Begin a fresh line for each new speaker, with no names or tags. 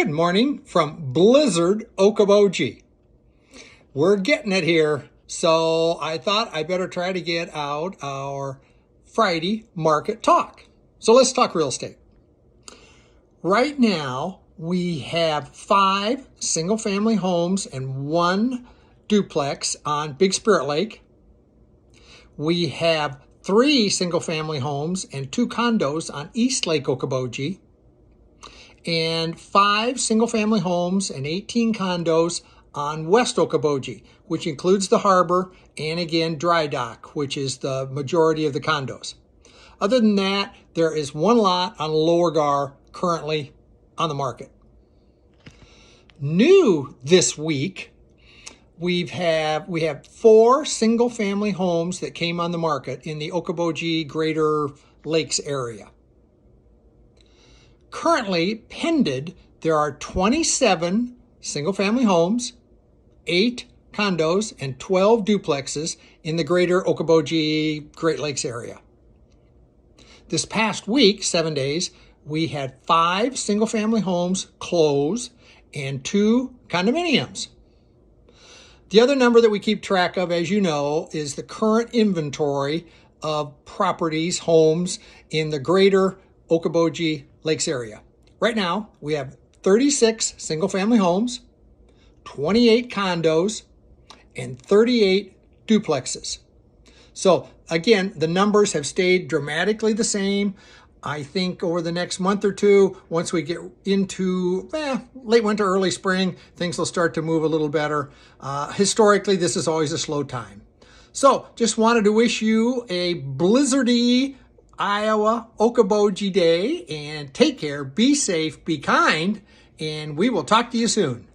Good morning from Blizzard, Okoboji. We're getting it here, so I thought I better try to get out our Friday market talk. So let's talk real estate. Right now, we have 5 single-family homes and 1 duplex on Big Spirit Lake. We have 3 single-family homes and 2 condos on East Lake Okoboji, and 5 single-family homes and 18 condos on West Okoboji, which includes the harbor and, again, dry dock, which is the majority of the condos. Other than that, there is 1 lot on Lower Gar currently on the market. New this week, we have 4 single-family homes that came on the market in the Okoboji Greater Lakes area. Currently pended, there are 27 single-family homes, 8 condos, and 12 duplexes in the Greater Okoboji Great Lakes area. This past week, 7 days, we had 5 single-family homes close and 2 condominiums. The other number that we keep track of, as you know, is the current inventory of properties, homes in the Greater Okoboji Lakes area. Right now, we have 36 single-family homes, 28 condos, and 38 duplexes. So again, the numbers have stayed dramatically the same. I think over the next month or two, once we get into late winter, early spring, things will start to move a little better. Historically, this is always a slow time. So just wanted to wish you a blizzardy Iowa Okoboji Day, and take care, be safe, be kind, and we will talk to you soon.